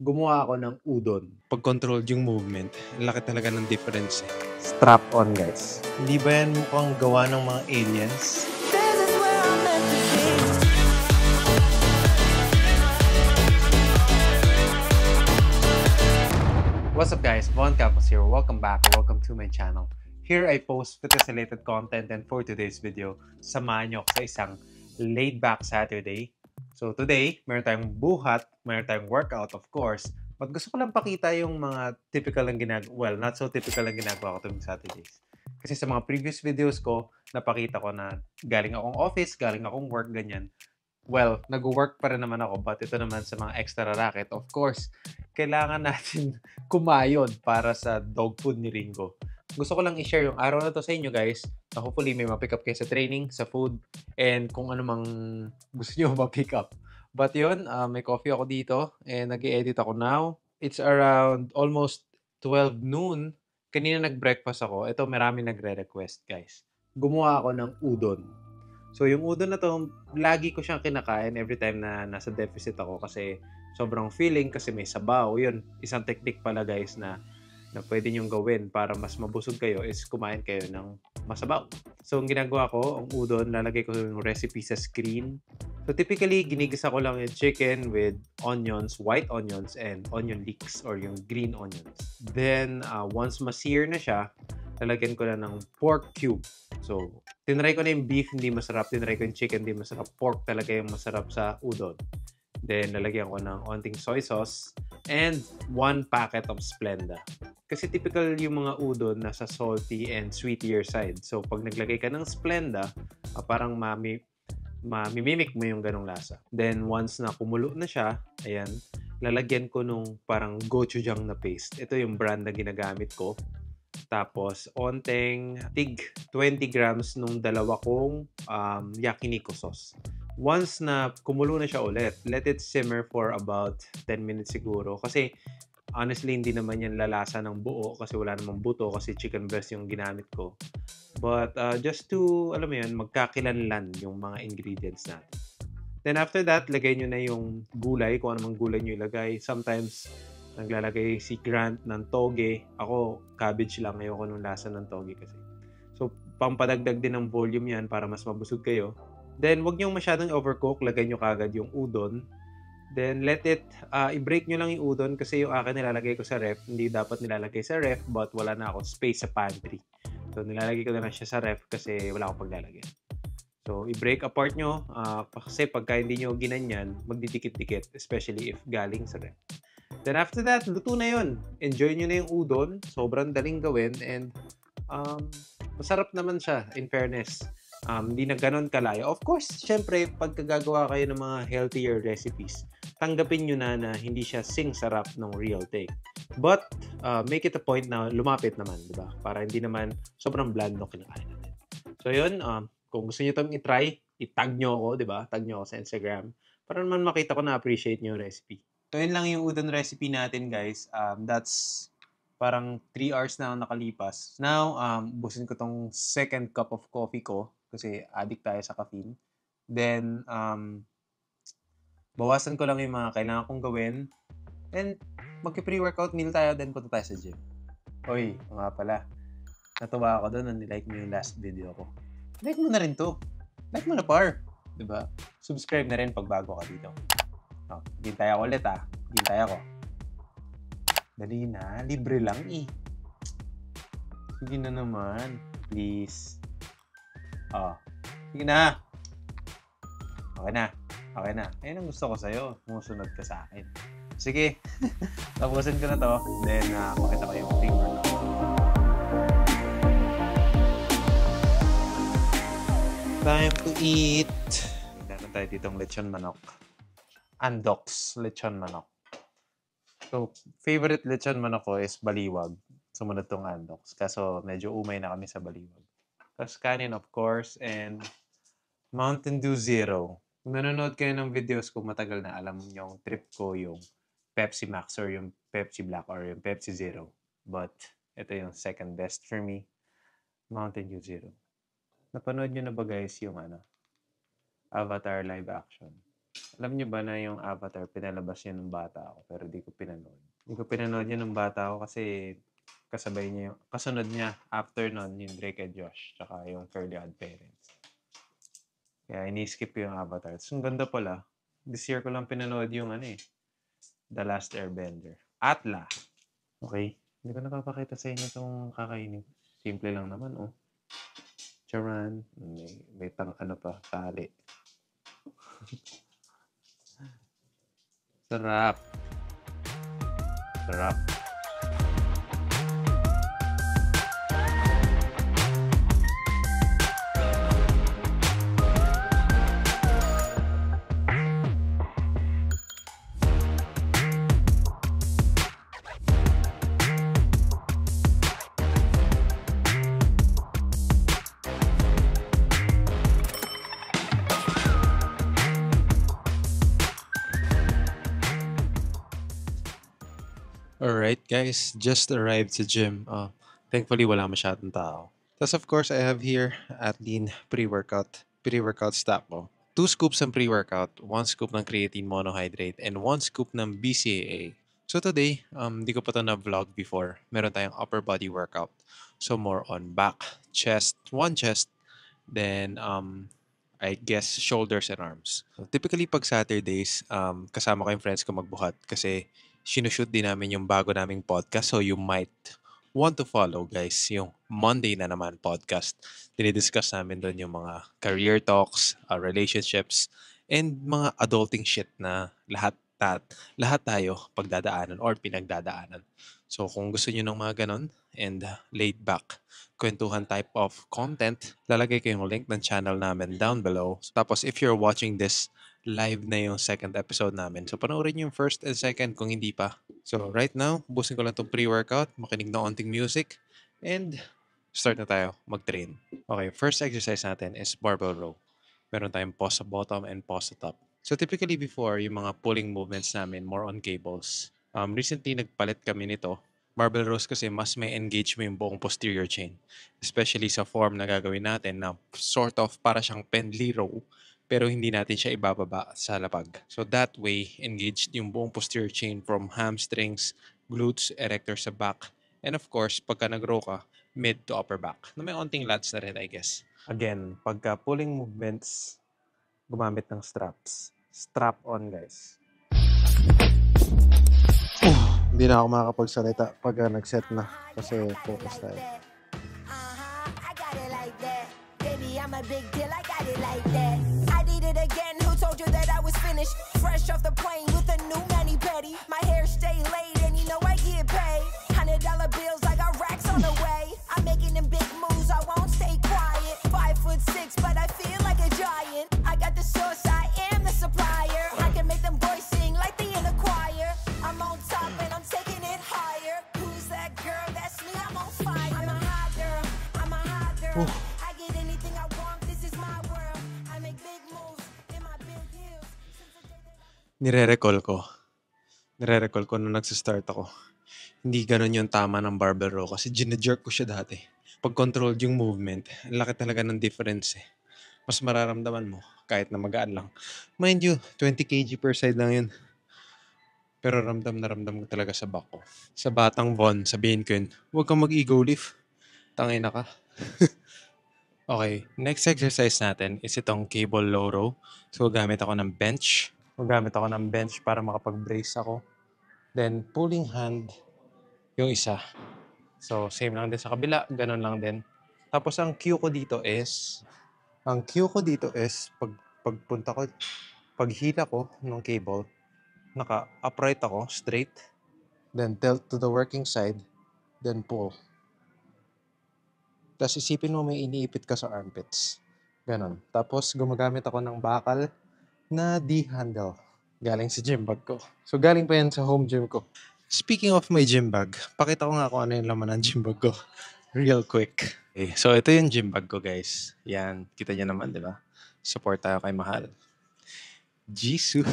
gumawa ako ng udon. Pag-controlled yung movement, ang laki talaga ng difference eh. Strap on, guys. Hindi ba yan mukhang gawa ng mga aliens? What's up, guys? Von Campos here. Welcome back. Welcome to my channel. Here I post fitness-related content, and for today's video, samahan niyo ako sa isang laid-back Saturday. So today, meron tayong buhat, meron tayong workout, of course. But gusto ko lang pakita yung mga typical ang ginagawa, well, not so typical ang ginagawa ko tuwing Saturdays. Kasi sa mga previous videos ko, napakita ko na galing akong office, galing akong work, ganyan. Well, nag-work pa rin naman ako, but ito naman sa mga extra racket, of course, kailangan natin kumayod para sa dog food ni Ringo. Gusto ko lang i-share yung araw na to sa inyo, guys. Hopefully, may ma-pick up kayo sa training, sa food, and kung ano mang gusto nyo ma-pick up. But yun, may coffee ako dito, and nag-i-edit ako now. It's around almost 12 noon. Kanina nag-breakfast ako. Ito, marami nagre-request, guys. Gumawa ako ng udon. So, yung udon na to, lagi ko siyang kinakain every time na nasa deficit ako kasi sobrang feeling kasi may sabaw. Yun, isang technique pala, guys, na pwede nyong gawin para mas mabusog kayo is kumain kayo ng masabaw. So, ang ginagawa ko, ang udon, lalagay ko yung recipe sa screen. So, typically, ginigisa ko lang yung chicken with onions, white onions, and onion leeks or yung green onions. Then, once ma-sear na siya, lalagyan ko na ng pork cube. So, tinry ko na yung beef, hindi masarap. Tinry ko yung chicken, hindi masarap. Pork talaga yung masarap sa udon. Then, lalagyan ko ng onting soy sauce and 1 packet of Splenda. Kasi typical yung mga udon nasa salty and sweetier side. So, pag naglagay ka ng Splenda, parang mamimimik mo yung ganong lasa. Then, once na kumulo na siya, ayan, lalagyan ko nung parang gochujang na paste. Ito yung brand na ginagamit ko. Tapos, onteng tig 20 grams nung dalawa kong yakiniku sauce. Once na kumulo na siya ulit, let it simmer for about 10 minutes siguro. Kasi, honestly, hindi naman yan lalasa ng buo kasi wala namang buto kasi chicken breast yung ginamit ko. But, just to, alam mo yun, magkakilanlan yung mga ingredients natin. Then, after that, lagay nyo na yung gulay, kung anong gulay nyo ilagay. Sometimes, naglalagay si Grant ng toge. Ako, cabbage lang. Ayoko nung lasa ng toge kasi. So, pampadagdag din ng volume yan para mas mabusog kayo. Then, wag nyo masyadong overcook. Lagay nyo kagad yung udon. Then, let it, i-break nyo lang yung udon kasi yung akin nilalagay ko sa ref. Hindi dapat nilalagay sa ref but wala na akong space sa pantry. So, nilalagay ko na lang siya sa ref kasi wala akong paglalagay. So, i-break apart nyo kasi pagka hindi nyo ginanyan, magdidikit-dikit, especially if galing sa ref. Then after that, luto na yun. Enjoy nyo na yung udon. Sobrang daling gawin and masarap naman siya, in fairness. Hindi na ganun kalayo. Of course, syempre, pagkagagawa kayo ng mga healthier recipes, tanggapin nyo na hindi siya sing-sarap ng real thing. But, make it a point na lumapit naman, di ba? Para hindi naman sobrang bland no kinakain natin. So yun, kung gusto nyo itong i-try, i-tag nyo ako, di ba? Tag nyo ako sa Instagram para naman makita ko na appreciate nyo yung recipe. So, yun lang yung udon recipe natin, guys. That's parang 3 hours na nakalipas. Now, busin ko tong second cup of coffee ko kasi addict tayo sa caffeine. Then, bawasan ko lang yung mga kailangan kong gawin. And, magki-pre-workout meal tayo, then punta tayo sa gym. Oy, nga pala. Natuwa ako doon na nilike mo yung last video ko. Like mo na rin to. Like mo na, par. Diba? Subscribe na rin pag bago ka dito. Hintay ako ulit Hintay ako. Dali na. Libre lang eh. Sige na naman. Please. Sige na. Okay na. Okay na. Ayun ang gusto ko sa'yo. Musunod ka sa akin. Sige. Tapusin ko na to. Then, makita ko yung pre-workout. Time to eat. Meron tayo ditong lechon manok. Andox lechon manok. So, favorite lechon manok ko is baliwag. Sumunod tong Andox. Kaso, medyo umay na kami sa baliwag. Tapos kanin, of course, and Mountain Dew Zero. Kung nanonood kayo ng videos ko, matagal na alam niyo yung trip ko yung Pepsi Max or yung Pepsi Black or yung Pepsi Zero. But, ito yung second best for me. Mountain Dew Zero. Napanood nyo na ba, guys, yung Avatar live action? Alam niyo ba na yung Avatar pinalabas yun nung bata ako pero di ko pinanood. Di ko pinanood yun nung bata ako kasi kasabay niya kasunod niya after nun yung Drake and Josh tsaka yung Fairly Odd Parents. Kaya ini-skip ko yung Avatar. Tapos ang ganda pala. This year ko lang pinanood yung The Last Airbender. Atla. Okay. Hindi ko napapakita sa inyo itong kakainin. Simple lang naman, oh. Charan. May tali. Sarap. Sarap. Alright guys, just arrived sa gym. Thankfully wala masyadong tao. Tapos of course, I have here Atlin pre-workout stock ko. 2 scoops ng pre-workout, 1 scoop ng creatine monohydrate, and 1 scoop ng BCAA. So today, di ko pa ito na-vlog before. Meron tayong upper body workout. So more on back, chest, 1 chest, then I guess shoulders and arms. So typically pag Saturdays, kasama ko yung friends ko magbuhat kasi sinushoot din namin yung bago naming podcast. So you might want to follow guys yung Monday na naman podcast. Dinidiscuss namin doon yung mga career talks, relationships, and mga adulting shit na lahat tayo pagdadaanan or pinagdadaanan. So kung gusto niyo ng mga ganon and laid back kwentuhan type of content, lalagay ko yung link ng channel namin down below. Tapos if you're watching this, live na yung second episode namin. So panoorin yung first and second kung hindi pa. So right now, busin ko lang itong pre-workout, makinig na onting music, and start na tayo mag-train. Okay, first exercise natin is barbell row. Meron tayong pause sa bottom and pause sa top. So typically before, yung mga pulling movements namin, more on cables. Recently, nagpalit kami nito. Barbell rows kasi mas may engage mo yung buong posterior chain. Especially sa form na gagawin natin na sort of para siyang pendlay row pero hindi natin siya ibababa sa lapag. So that way, engaged yung buong posterior chain from hamstrings, glutes, erector sa back, and of course, pagka nag-row ka, mid to upper back. Na may onting lats na rin, I guess. Again, pagka pulling movements, gumamit ng straps. Strap on, guys. Hindi na ako makakapagsalita pag nag-set na kasi focus tayo. I got it like that. Baby, I'm a big deal. I got it like that. I did it again. Who told you that I was finished? Fresh off the plane with a new mani-pedi. My hair stay laid and you know I get paid. $100 bills, I got racks on the way. I'm making them big moves. I won't stay quiet. 5'6", but I feel like a giant. I got the source. I am the supplier. I can make them boys sing like they in a choir. I'm on top and I'm taking it higher. Who's that girl? That's me. I'm on fire. I'm a hot girl. I'm a hot girl. I get anything I want. This is my world. I make big moves in my big heels. Nire-recall ko nung nagsistart ako. Hindi ganun yung tama ng barbell row kasi gine-jerk ko siya dati. Pag controlled yung movement, ang laki talaga ng difference eh. Mas mararamdaman mo kahit na magaan lang. Mind you, 20 kg per side lang yun. Pero ramdam na ramdam ko talaga sa back ko. Sa batang Von, sabihin ko yun, huwag kang mag-ego lift. Tangay na ka. Okay, next exercise natin is itong cable low row. So, gamit ako ng bench. Para makapag-brace ako. Then, pulling hand yung isa. So, same lang din sa kabila. Ganun lang din. Tapos, ang cue ko dito is, paghila ko ng cable, naka-upright ako, straight. Then, tilt to the working side. Then, pull. Tapos isipin mo may iniipit ka sa armpits. Ganon. Tapos gumagamit ako ng bakal na D-handle. Galing sa gym bag ko. So galing pa yan sa home gym ko. Speaking of my gym bag, pakita ko nga kung ano yung laman ng gym bag ko. Real quick. Okay, so ito yung gym bag ko guys. Yan, kita niyo naman, di ba? Support tayo kay Mahal. Jisoo.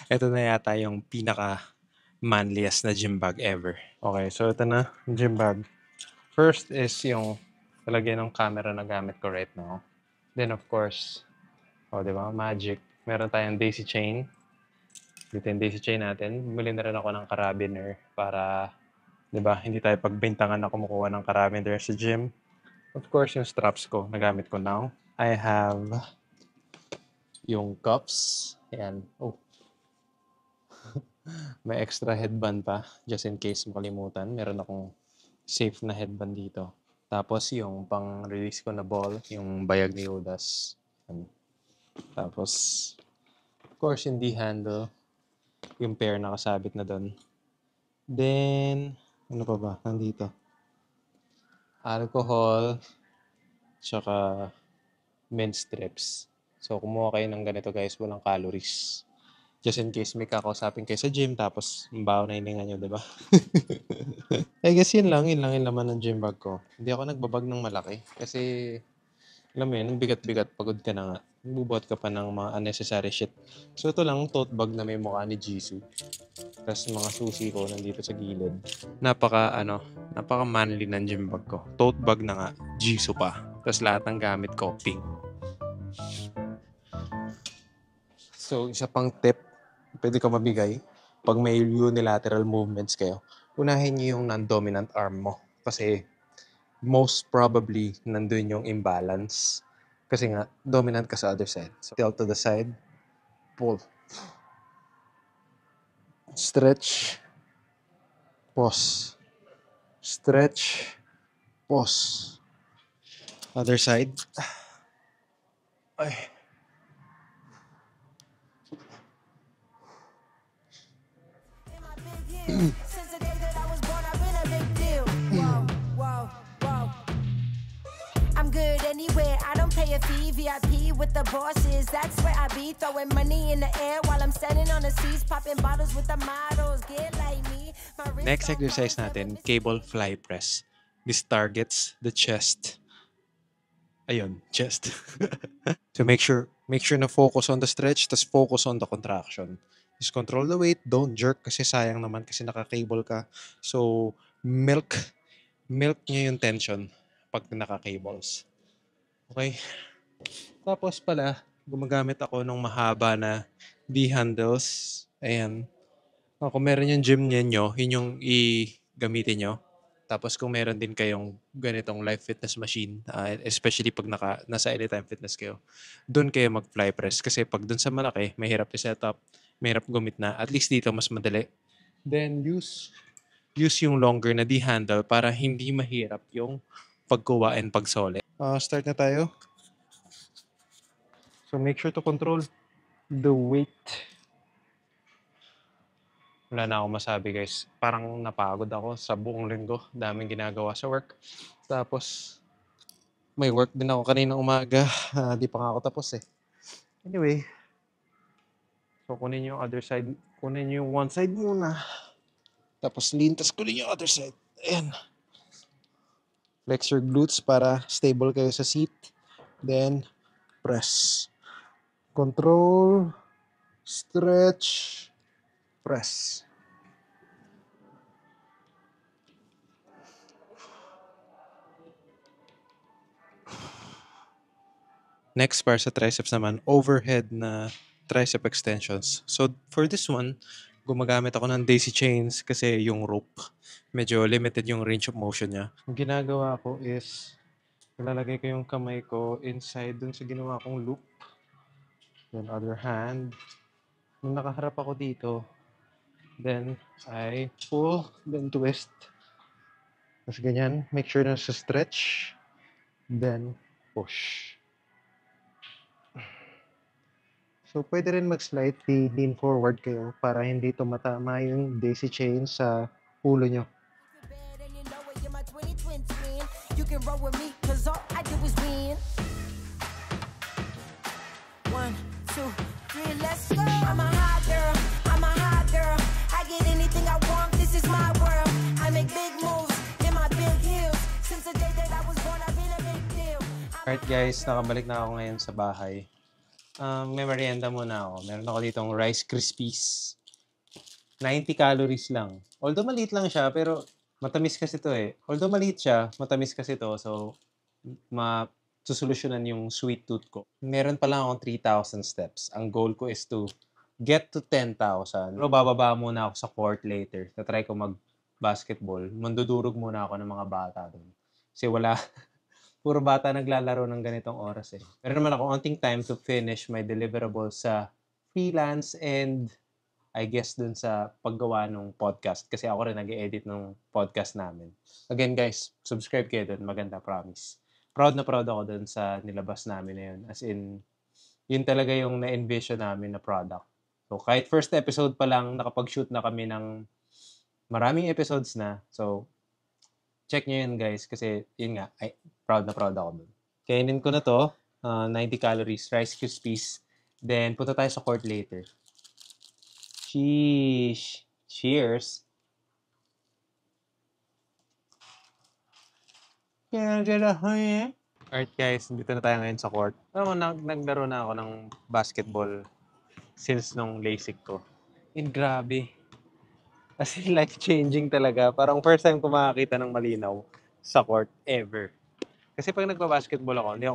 Ito na yata yung pinaka manliest na gym bag ever. Okay, so ito na, gym bag. First is yung talagyan ng camera na gamit ko right now. Then of course, di ba, Magic Meron tayong daisy chain. Dito yung daisy chain natin. Bumili na rin ako ng carabiner para, di ba, hindi tayo pagbintangan na kumukuha ng carabiner sa gym. Of course, yung straps ko, nagamit ko now. I have yung cuffs. Ayan. Oh, may extra headband pa, just in case makalimutan. Meron akong safe na headband dito. Tapos yung pang-release ko na ball, yung bayag ni Judas. Ayan. Tapos, of course, yung D-handle, yung pair nakasabit na doon. Then, ano pa ba? Nandito. Alcohol, tsaka mint strips. So, kumuha kayo ng ganito guys, walang calories. Just in case may kakausapin kayo sa gym, tapos baon na hininga nyo, diba? I guess yun lang yung laman ng gym bag ko. Hindi ako nagbabag ng malaki. Kasi, alam mo yun, ang bigat-bigat, pagod ka na nga. Bubuhat ka pa ng mga unnecessary shit. So, ito lang, tote bag na may mukha ni Jisoo. Tapos mga susi ko nandito sa gilid. Napaka manly ng gym bag ko. Tote bag na nga, Jisoo pa. Tapos lahat ng gamit ko, pink. So, isa pang tip, pwede ko mabigay pag may unilateral movements kayo. Unahin niyo yung non-dominant arm mo. Kasi most probably nandun yung imbalance. Kasi nga, dominant ka sa other side. So, tilt to the side, pull. Stretch, pause. Stretch, pause. Other side. Ay. Since the day that I was born, I've been a big deal. Whoa, whoa, whoa. I'm good anywhere. I don't pay a fee. VIP with the bosses. That's where I be. Throwing money in the air while I'm standing on the seats, popping bottles with the models. Get like me. My wrist Next on exercise gold, natin, never miss- cable fly press. This targets the chest. Ayun, chest. So make sure na focus on the stretch, tas focus on the contraction. Just control the weight, don't jerk kasi sayang naman kasi naka-cable ka. So milk niya yung tension pag naka-cables. Okay? Tapos pala, gumagamit ako ng mahaba na D-handles. Ayan. Kung meron yung gym ninyo, yun yung i-gamitin nyo. Tapos kung meron din kayong ganitong live fitness machine, especially pag nasa Anytime Fitness kayo, doon kayo mag-fly press. Kasi pag doon sa malaki, mahirap i-set up, mahirap gumit na. At least dito, mas madali. Then use yung longer na D-handle para hindi mahirap yung pagkuha and pagsole. Start na tayo. So make sure to control the weight. Wala na akong masabi guys. Parang napagod ako sa buong linggo. Daming ginagawa sa work. Tapos, may work din ako kaninang umaga. Di pa nga ako tapos eh. Anyway. So, kunin yung other side. Kunin yung one side muna. Tapos lean. Tapos kunin yung other side. Ayan. Flex your glutes para stable kayo sa seat. Then, press. Control. Stretch. Press. Next, para sa triceps naman, overhead na tricep extensions. So, for this one, gumagamit ako ng daisy chains kasi yung rope, medyo limited yung range of motion niya. Ang ginagawa ko is, nilalagay ko yung kamay ko inside dun sa ginawa kong loop. Then, other hand. Nung nakaharap ako dito, then, I pull, then twist. Tapos ganyan, make sure na sa stretch, then push. So, pwede rin mag-slightly lean forward kayo para hindi tumatama yung daisy chain sa ulo nyo. Bad and you know it, you're my 2020 twin. You can roll with me, cause all I do is win. 1, 2, 3, let's go. I'm a hot girl, I'm a hot girl. I get anything I want, this is my world. I make big moves in my big heels. Since the day that I was born, I've been a big deal. Alright guys, nakabalik na ako ngayon sa bahay. May merienda muna ako. Meron ako ditong Rice Krispies. 90 calories lang. Although maliit lang siya, pero matamis kasi to eh. Although maliit siya, matamis kasi to. So, susolusyonan yung sweet tooth ko. Meron pa lang akong 3,000 steps. Ang goal ko is to get to 10,000. Pero bababa muna ako sa court later. Tatry ko mag-basketball. Mandudurog muna ako ng mga bata doon. Kasi wala, puro bata naglalaro ng ganitong oras eh. Meron naman ako onting time to finish my deliverables sa freelance and I guess dun sa paggawa ng podcast. Kasi ako rin nag-edit ng podcast namin. Again guys, subscribe kayo dun. Maganda, promise. Proud na proud ako dun sa nilabas namin na yun. As in, yun talaga yung na-envision namin na product. So, kahit first episode pa lang, nakapag-shoot na kami ng maraming episodes na. So, check nyo yun guys. Kasi, yun nga, proud na proud ako dun. Kainin ko na to. 90 calories, Rice Krispies. Then, punta tayo sa court later. Sheesh. Cheers. Alright guys, dito na tayo ngayon sa court. Alam mo, naglaro na ako ng basketball since nung LASIK ko. And grabe. Kasi life-changing talaga. Parang first time ko makakita ng malinaw sa court ever. Kasi pag nagpa-basketball ako, hindi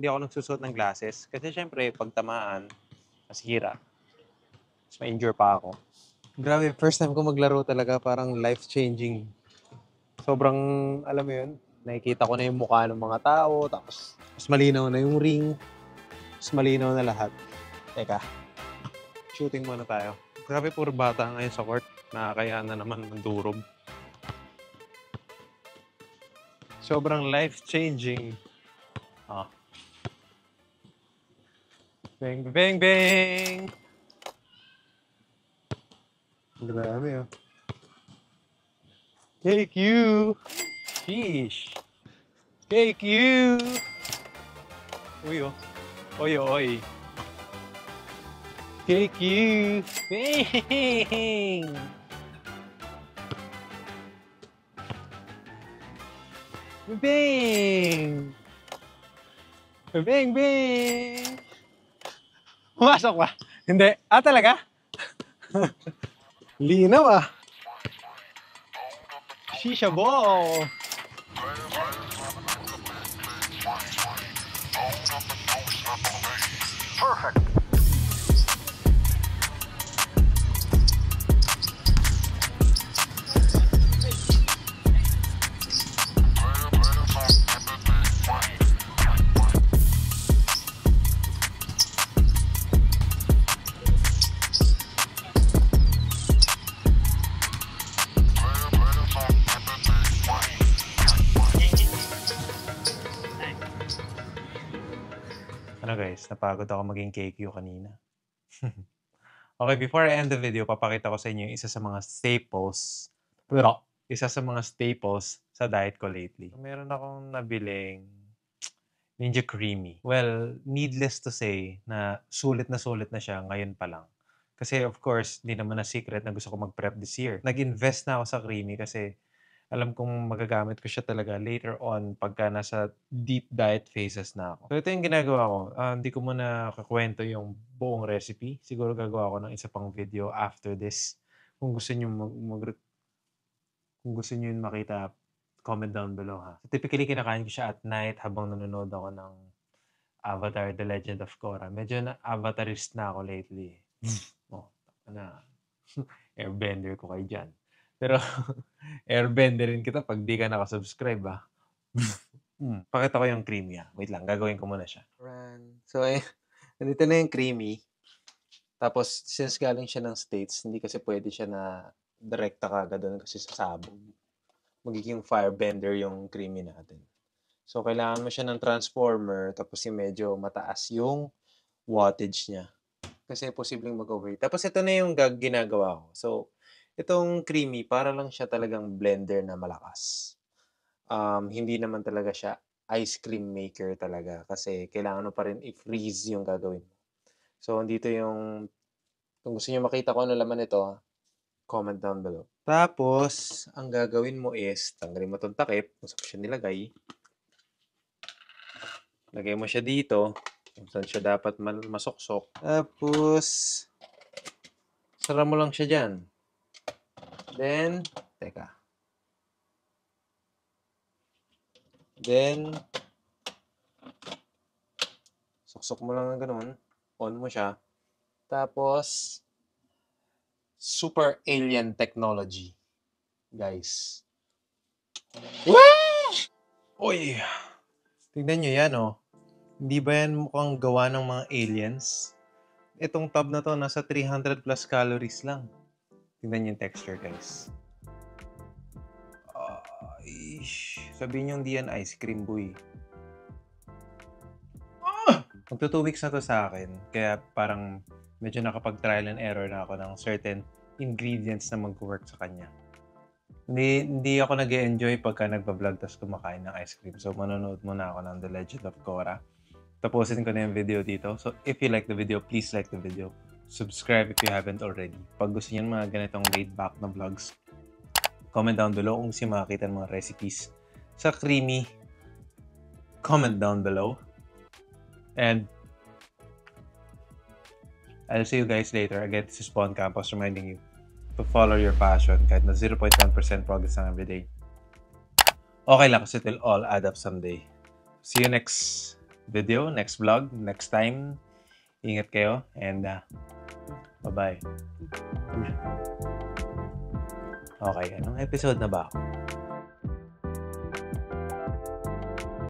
ako nagsusuot ng glasses. Kasi syempre, pag tamaan, masira. Mas ma-injure pa ako. Grabe, first time ko maglaro talaga, parang life-changing. Sobrang, alam mo yun, nakikita ko na yung mukha ng mga tao, tapos mas malinaw na yung ring, mas malinaw na lahat. Teka, shooting muna tayo. Grabe, puro bata ngayon sa court. Nakakaya na naman ng durog. Sobrang life-changing. Ah. Bang, bang, bang! Grabe, oh. Take you! Sheesh! Take you! Uy, oh. Oy, oy. Take you! Bang! Bang! Bang, bang! Pumasok ba? Hindi. Ah, talaga? Linaw ah. Shisha ball. Perfect. Ano guys, napagod ako maging KQ kanina. Okay, before I end the video, papakita ko sa inyo yung isa sa mga staples sa diet ko lately. Meron akong nabiling Ninja Creamy. Well, needless to say na sulit na siya ngayon pa lang. Kasi of course, hindi naman na secret na gusto ko mag-prep this year. Nag-invest na ako sa Creamy kasi alam kong magagamit ko siya talaga later on pagka nasa deep diet phases na ako. So ito yung ginagawa ko. Hindi ko muna kakwento yung buong recipe. Siguro gagawa ko ng isa pang video after this. Kung gusto niyo kung gusto niyo makita, comment down below ha. So, typically kinakain ko siya at night habang nanonood ako ng Avatar: The Legend of Korra. Medyo na avatarist na ako lately. Oh, na airbender ko kayo dyan. Pero, airbender rin kita pag di ka nakasubscribe, ah. Pakita ko yung creamy, ah. Wait lang, gagawin ko muna siya. So, nandito na yung creamy. Tapos, since galing siya ng States, hindi kasi pwede siya na direkta kagad doon kasi sasabog. Magiging firebender yung creamy natin. So, kailangan mo siya ng transformer, tapos yung medyo mataas yung wattage niya. Kasi posibleng mag-overheat. Tapos, ito na yung ginagawa ko. So, itong creamy, para lang siya talagang blender na malakas. Hindi naman talaga siya ice cream maker talaga. Kasi kailangan mo pa rin i-freeze yung gagawin mo. So, dito yung, kung gusto niyo makita ko ano laman ito, comment down below. Tapos, ang gagawin mo is, tanggalin mo itong takip, kung saan siya nilagay. Lagay mo siya dito, kung saan siya dapat masuksok. Tapos, sara mo lang siya dyan. Then, teka. Then, Suksok mo lang ng ganun. On mo siya. Tapos, super alien technology. Guys. Uy! Tignan nyo yan, oh. Hindi ba yan mukhang gawa ng mga aliens? Itong tub na to, nasa 300 plus calories lang. Tignan nyo yung texture, guys. Ay, sabihin nyo hindi yan ice cream, boy. Magto 2 weeks na to sa akin. Kaya parang medyo nakapag-trial and error na ako ng certain ingredients na mag-work sa kanya. Hindi ako nag-enjoy pagka nagpa-vlog tapos kumakain ng ice cream. So, manonood muna ako ng The Legend of Korra. Tapusin ko na yung video dito. So, if you like the video, please like the video. Subscribe if you haven't already. Pag gusto niyo mga ganitong laid-back na vlogs, comment down below kung gusto niyo makakita ng mga recipes sa creamy. Comment down below. And I'll see you guys later. Again, this is Spawn Campos reminding you to follow your passion kahit na 0.1% progress lang everyday. Okay lang kasi it will all add up someday. See you next video, next vlog, next time. Ingat kayo and bye-bye. Okay, anong episode na ba ako?